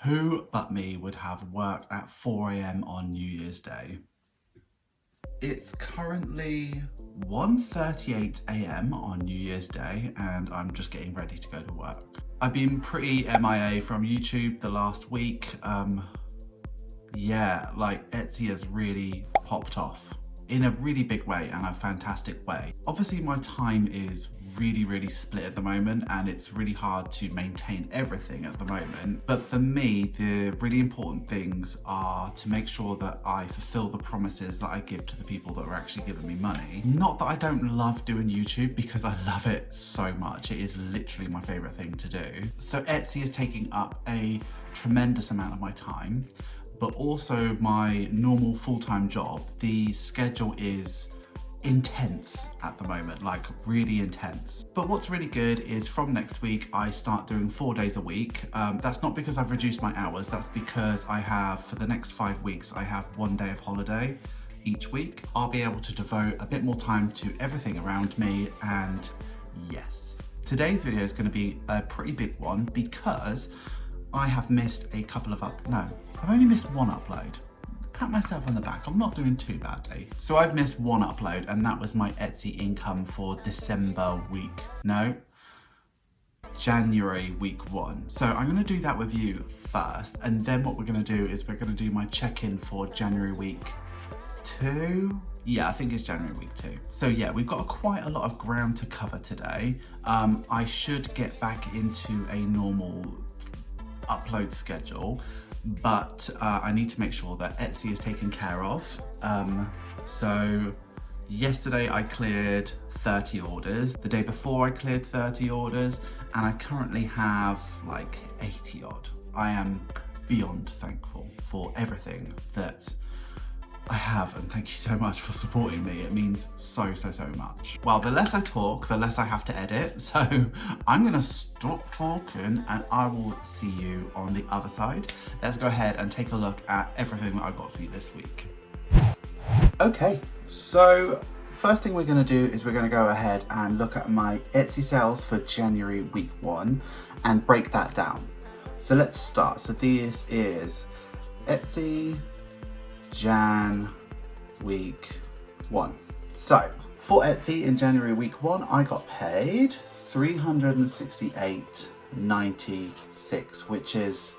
Who but me would have work at 4 a.m. on New Year's Day? It's currently 1:38 a.m. on New Year's Day and I'm just getting ready to go to work. I've been pretty MIA from YouTube the last week. Yeah, like Etsy has really popped off in a really big way and a fantastic way. Obviously my time is really split at the moment and it's really hard to maintain everything at the moment. But for me, the really important things are to make sure that I fulfill the promises that I give to the people that are actually giving me money. Not that I don't love doing YouTube, because I love it so much. It is literally my favorite thing to do. So Etsy is taking up a tremendous amount of my time, but also my normal full-time job. The schedule is intense at the moment, like really intense. But what's really good is from next week I start doing 4 days a week. That's not because I've reduced my hours, that's because I have, for the next 5 weeks, I have 1 day of holiday each week. I'll be able to devote a bit more time to everything around me, and yes. Today's video is going to be a pretty big one because I have missed a couple of I've only missed one upload. Pat myself on the back, I'm not doing too badly. So I've missed one upload and that was my Etsy income for January week 1. So I'm gonna do that with you first, and then what we're gonna do is we're gonna do my check-in for January week 2. Yeah, I think it's January week 2. So yeah, we've got quite a lot of ground to cover today. I should get back into a normal upload schedule, but I need to make sure that Etsy is taken care of. So yesterday I cleared 30 orders. The day before I cleared 30 orders, and I currently have like 80 odd. I am beyond thankful for everything that I have, and thank you so much for supporting me. It means so much. Well, the less I talk, the less I have to edit. So I'm gonna stop talking and I will see you on the other side. Let's go ahead and take a look at everything that I've got for you this week. Okay, so first thing we're gonna do is we're gonna go ahead and look at my Etsy sales for January week 1 and break that down. So let's start. So this is Etsy Jan week 1. So for Etsy in January week 1, I got paid $368.96, which is,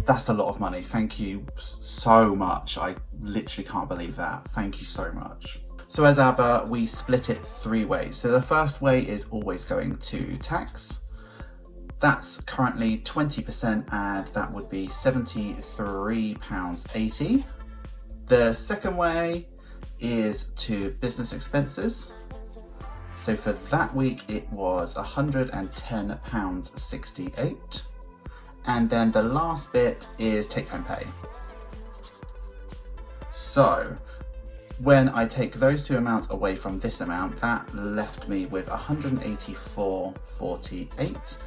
that's a lot of money. Thank you so much. I literally can't believe that. Thank you so much. So as ever, we split it 3 ways. So the first way is always going to tax. That's currently 20% and that would be £73.80. The second way is to business expenses. So for that week it was £110.68. And then the last bit is take home pay. So when I take those 2 amounts away from this amount, that left me with £184.48.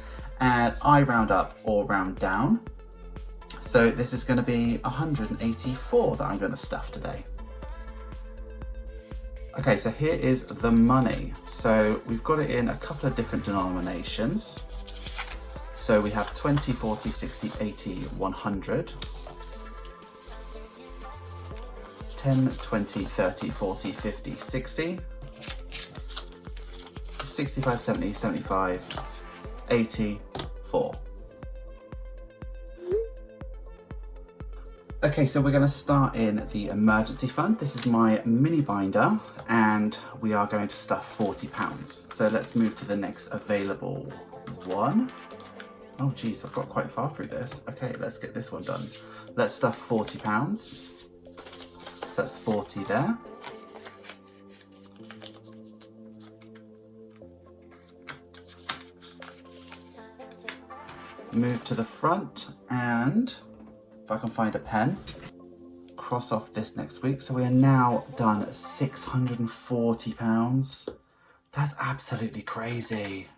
And I round up or round down. So this is going to be 184 that I'm going to stuff today. Okay, so here is the money. So we've got it in a couple of different denominations. So we have 20, 40, 60, 80, 100. 10, 20, 30, 40, 50, 60. 65, 70, 75. 84. Okay, so we're going to start in the emergency fund. This is my mini binder and we are going to stuff £40. So let's move to the next available one. Oh geez, I've got quite far through this. Okay, let's get this one done. Let's stuff £40. So that's 40 there. Move to the front, and if I can find a pen, cross off this next week. So we are now done £640. That's absolutely crazy.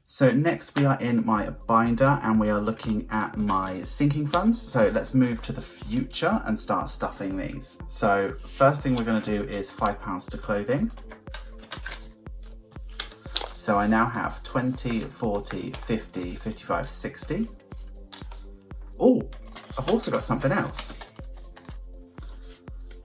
So next we are in my binder and we are looking at my sinking funds. So let's move to the future and start stuffing these. So first thing we're going to do is £5 to clothing, So I now have 20, 40, 50, 55, 60. Oh, I've also got something else.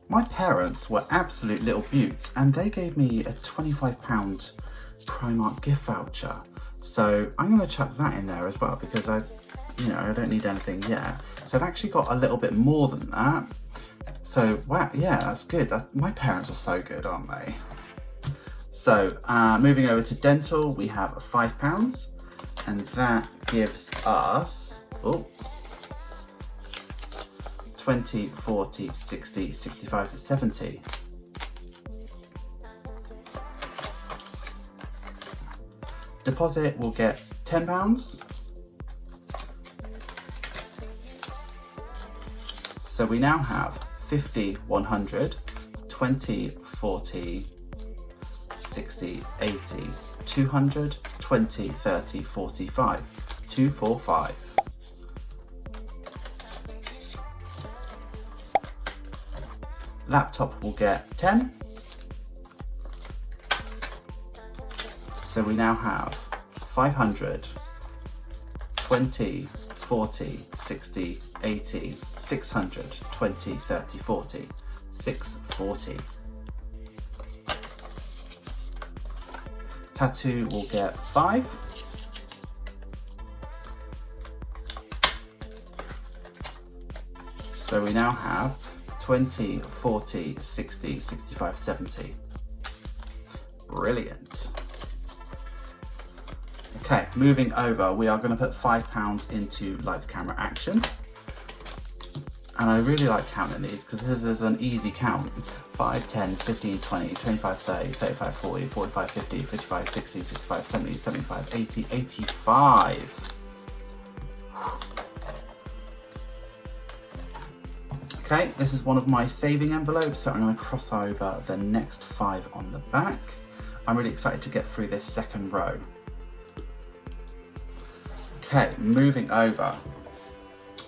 My parents were absolute little beauts and they gave me a £25 Primark gift voucher. So I'm going to chuck that in there as well because I don't need anything yet. So I've actually got a little bit more than that. So wow, yeah, that's good. My parents are so good, aren't they? So moving over to dental, we have £5 and that gives us 20, 40, 60, 65, 70. Deposit will get £10. So we now have 50, 100, 20, 40, 60, 80, 200, 20, 30, 45, 245. Laptop will get 10. So we now have 500, 20, 40, 60, 80, 600, 20, 30, 40, 640. Tattoo will get 5. So we now have 20, 40, 60, 65, 70. Brilliant. Okay, moving over, we are going to put £5 into lights, camera, action. And I really like counting these because this is an easy count. 5, 10, 15, 20, 25, 30, 35, 40, 45, 50, 55, 60, 65, 70, 75, 80, 85. Okay, this is one of my saving envelopes, so I'm going to cross over the next 5 on the back. I'm really excited to get through this second row. Okay, moving over.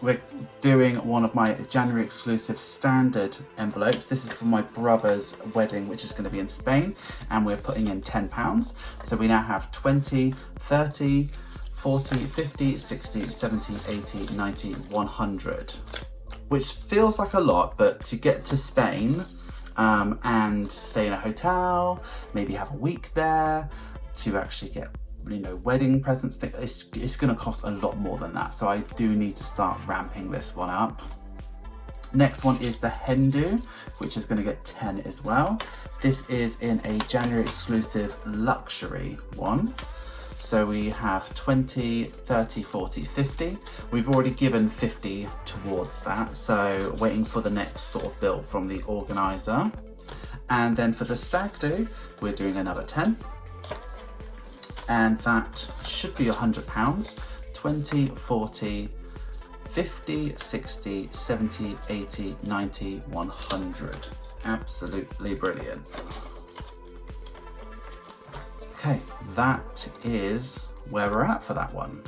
We're doing one of my January exclusive standard envelopes. This is for my brother's wedding, which is going to be in Spain, and we're putting in £10. So we now have 20, 30, 40, 50, 60, 70, 80, 90, 100. Which feels like a lot, but to get to Spain and stay in a hotel, maybe have a week there, to actually get wedding presents, it's going to cost a lot more than that. So I do need to start ramping this one up. Next one is the hen do, which is going to get 10 as well. This is in a January exclusive luxury one. So we have 20, 30, 40, 50. We've already given 50 towards that. So waiting for the next sort of bill from the organizer. And then for the stag do, we're doing another 10. And that should be £100. 20, 40, 50, 60, 70, 80, 90, 100. Absolutely brilliant. Okay, that is where we're at for that one.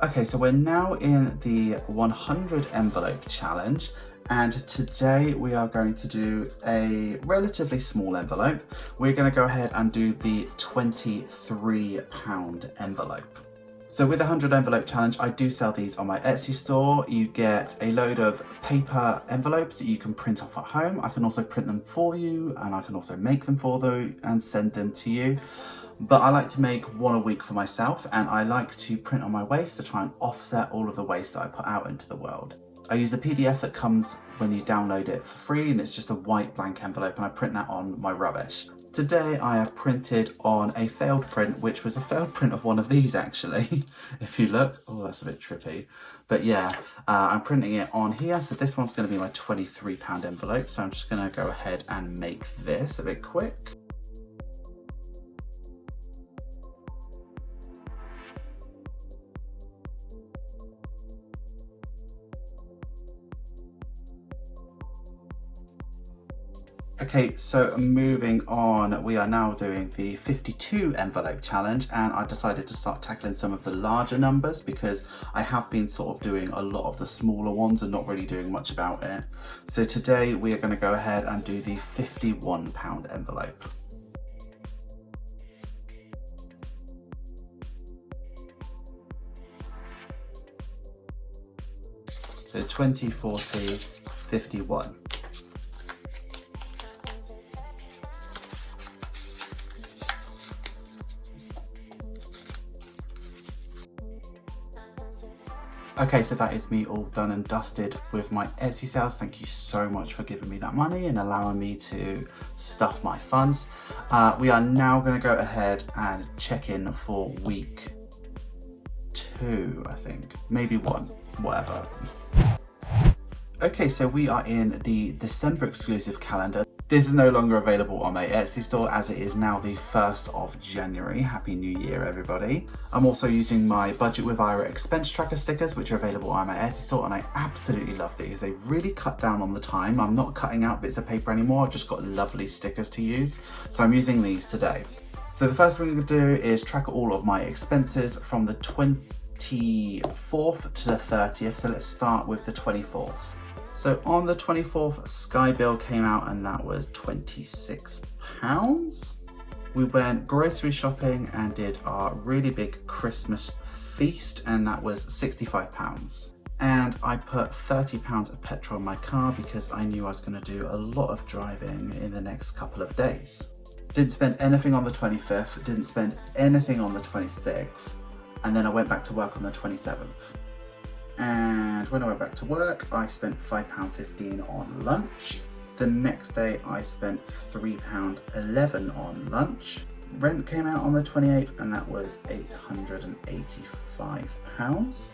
Okay, so we're now in the 100 envelope challenge, and today we are going to do a relatively small envelope. We're going to go ahead and do the £23 envelope. So with the 100 envelope challenge, I do sell these on my Etsy store. You get a load of paper envelopes that you can print off at home. I can also print them for you, and I can also make them for you and send them to you. But I like to make one a week for myself, and I like to print on my waste to try and offset all of the waste that I put out into the world. I use a PDF that comes when you download it for free, and it's just a white blank envelope, and I print that on my rubbish. Today I have printed on a failed print, which was a failed print of one of these actually. If you look, oh, that's a bit trippy. But yeah, I'm printing it on here. So this one's going to be my £23 envelope. So I'm just going to go ahead and make this a bit quick. Okay, so moving on, we are now doing the 52 envelope challenge, and I decided to start tackling some of the larger numbers because I have been sort of doing a lot of the smaller ones and not really doing much about it. So today we are going to go ahead and do the £51 envelope. So 20, 40, 51. Okay, so that is me all done and dusted with my Etsy sales. Thank you so much for giving me that money and allowing me to stuff my funds. We are now going to go ahead and check in for week 2, I think. Maybe 1, whatever. Okay, so we are in the December exclusive calendar. This is no longer available on my Etsy store as it is now the 1st of January. Happy New Year, everybody. I'm also using my Budget with Ira expense tracker stickers, which are available on my Etsy store, and I absolutely love these. They've really cut down on the time. I'm not cutting out bits of paper anymore. I've just got lovely stickers to use. So I'm using these today. So the first thing we're gonna do is track all of my expenses from the 24th to the 30th. So let's start with the 24th. So on the 24th, Sky bill came out and that was £26. We went grocery shopping and did our really big Christmas feast and that was £65. And I put £30 of petrol in my car because I knew I was going to do a lot of driving in the next couple of days. Didn't spend anything on the 25th, didn't spend anything on the 26th, and then I went back to work on the 27th. And when I went back to work, I spent £5.15 on lunch. The next day, I spent £3.11 on lunch. Rent came out on the 28th, and that was £885.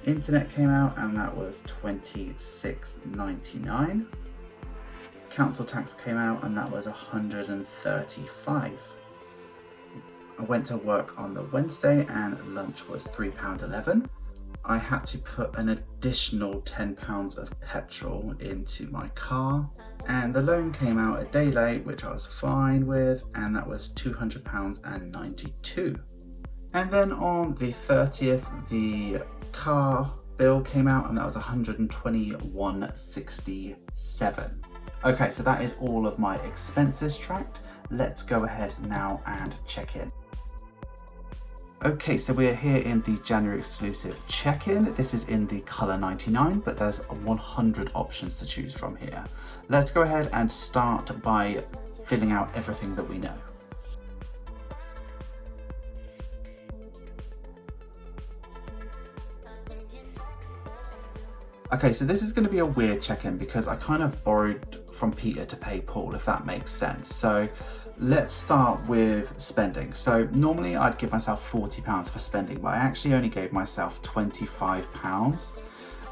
Internet came out, and that was £26.99. Council tax came out, and that was £135. I went to work on the Wednesday, and lunch was £3.11. I had to put an additional £10 of petrol into my car, and the loan came out a day late, which I was fine with, and that was £200.92. And then on the 30th, the car bill came out and that was £121.67. Okay, so that is all of my expenses tracked. Let's go ahead now and check in. Okay, so we're here in the January exclusive check-in. This is in the color 99, but there's 100 options to choose from here. Let's go ahead and start by filling out everything that we know. Okay, so this is going to be a weird check-in because I kind of borrowed from Peter to pay Paul, if that makes sense. So let's start with spending. So normally I'd give myself £40 for spending, but I actually only gave myself £25.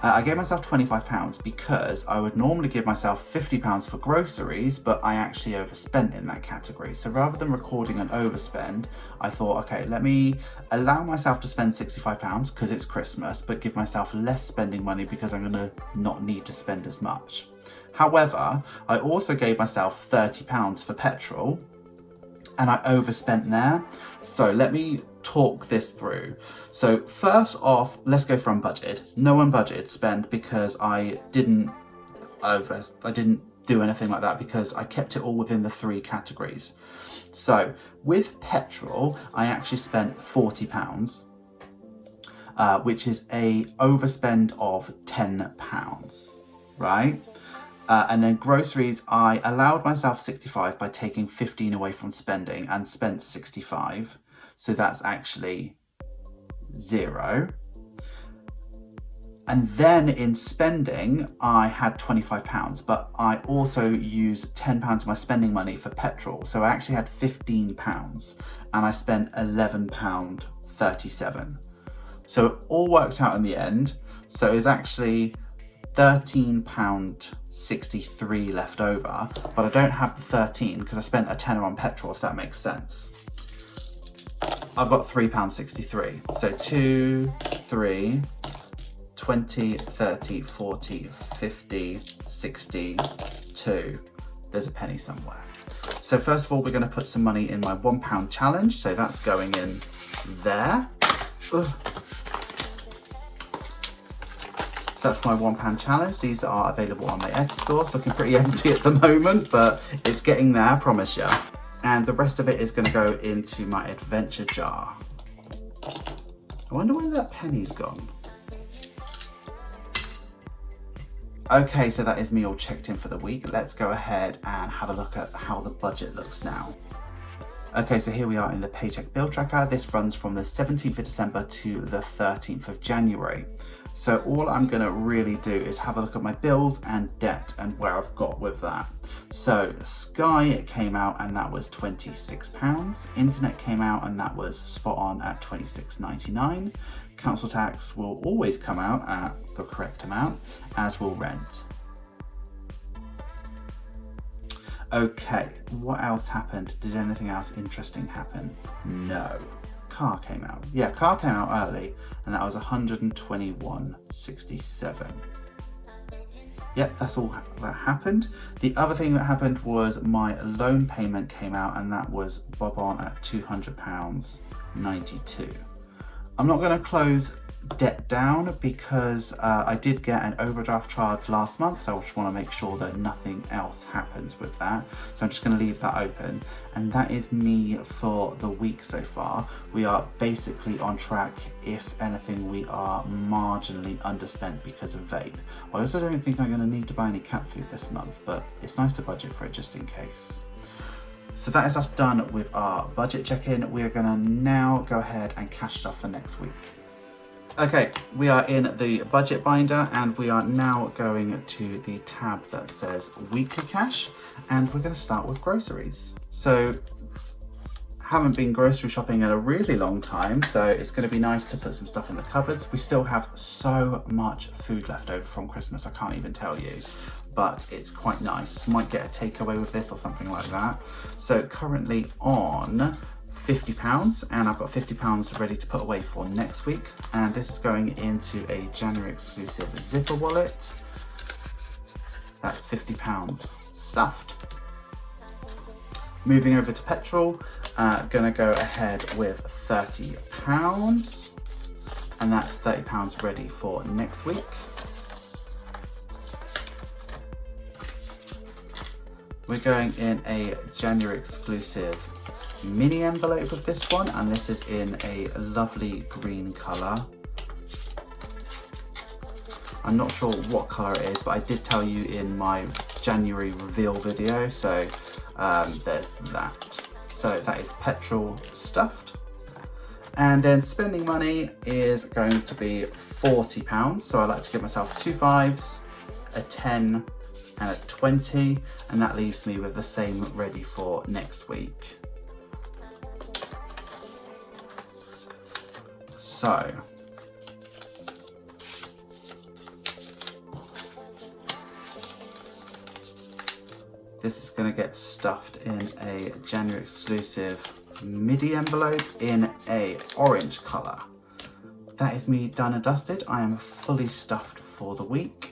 I gave myself £25 because I would normally give myself £50 for groceries, but I actually overspent in that category. So rather than recording an overspend, I thought, okay, let me allow myself to spend £65 because it's Christmas, but give myself less spending money because I'm gonna not need to spend as much. However, I also gave myself £30 for petrol, and I overspent there. So let me talk this through. So first off, let's go for unbudgeted. No unbudgeted spend because I didn't do anything like that because I kept it all within the 3 categories. So with petrol, I actually spent £40, which is a overspend of £10, right? And then groceries, I allowed myself 65 by taking 15 away from spending and spent 65. So that's actually 0. And then in spending, I had £25, but I also used £10 of my spending money for petrol. So I actually had £15 and I spent £11.37. So it all worked out in the end. So it's actually £13.63 left over, but I don't have the 13 because I spent a tenner on petrol, if that makes sense. I've got £3.63. So 2, 3, 20, 30, 40, 50, 60, 2. There's a penny somewhere. So first of all, we're going to put some money in my £1 challenge. So that's going in there. Ugh. So that's my £1 challenge. These are available on my Etsy store. It's looking pretty empty at the moment, but it's getting there, I promise you. And the rest of it is going to go into my adventure jar. I wonder where that penny's gone. Okay, so that is me all checked in for the week. Let's go ahead and have a look at how the budget looks now. Okay, so here we are in the paycheck bill tracker. This runs from the 17th of December to the 13th of January. So all I'm gonna really do is have a look at my bills and debt and where I've got with that. So Sky came out and that was £26. Internet came out and that was spot on at £26.99. Council tax will always come out at the correct amount, as will rent. Okay, what else happened? Did anything else interesting happen? No. Car came out. Yeah, car came out early and that was 121.67. Yep, that's all that happened. The other thing that happened was my loan payment came out and that was bob on at £200.92. I'm not going to close debt down because I did get an overdraft charge last month, so I just want to make sure that nothing else happens with that. So I'm just going to leave that open, and that is me for the week so far. We are basically on track. If anything, we are marginally underspent because of vape. I also don't think I'm going to need to buy any cat food this month, but it's nice to budget for it just in case. So that is us done with our budget check-in. We're going to now go ahead and cash stuff for next week. Okay, we are in the budget binder and we are now going to the tab that says weekly cash, and we're going to start with groceries. So haven't been grocery shopping in a really long time, so it's going to be nice to put some stuff in the cupboards. We still have so much food left over from Christmas, I can't even tell you, but it's quite nice. Might get a takeaway with this or something like that. So currently on £50, and I've got £50 ready to put away for next week, and this is going into a January exclusive zipper wallet. That's £50 stuffed. Moving over to petrol, gonna go ahead with £30, and that's £30 ready for next week. We're going in a January exclusive mini envelope with this one, and this is in a lovely green colour. I'm not sure what colour it is, but I did tell you in my January reveal video, so there's that. So that is petrol stuffed. And then spending money is going to be £40, so I like to give myself 2 5s, a 10 and a 20, and that leaves me with the same ready for next week. So this is going to get stuffed in a January exclusive midi envelope in a orange colour. That is me done and dusted. I am fully stuffed for the week.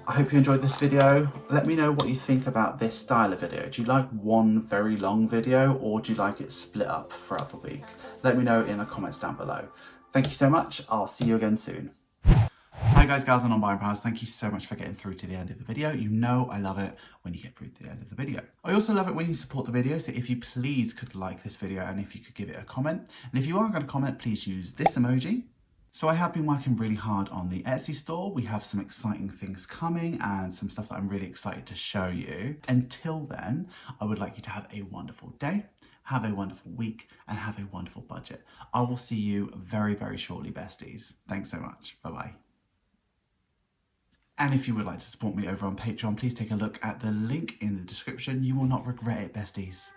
I hope you enjoyed this video. Let me know what you think about this style of video. Do you like one very long video, or do you like it split up throughout the week? Let me know in the comments down below. Thank you so much. I'll see you again soon. Hi guys, gals and non-binary pals. Thank you so much for getting through to the end of the video. You know I love it when you get through to the end of the video. I also love it when you support the video, so if you please could like this video and if you could give it a comment. And if you are going to comment, please use this emoji. So I have been working really hard on the Etsy store. We have some exciting things coming and some stuff that I'm really excited to show you. Until then, I would like you to have a wonderful day, have a wonderful week, and have a wonderful budget. I will see you very, very shortly, besties. Thanks so much. Bye-bye. And if you would like to support me over on Patreon, please take a look at the link in the description. You will not regret it, besties.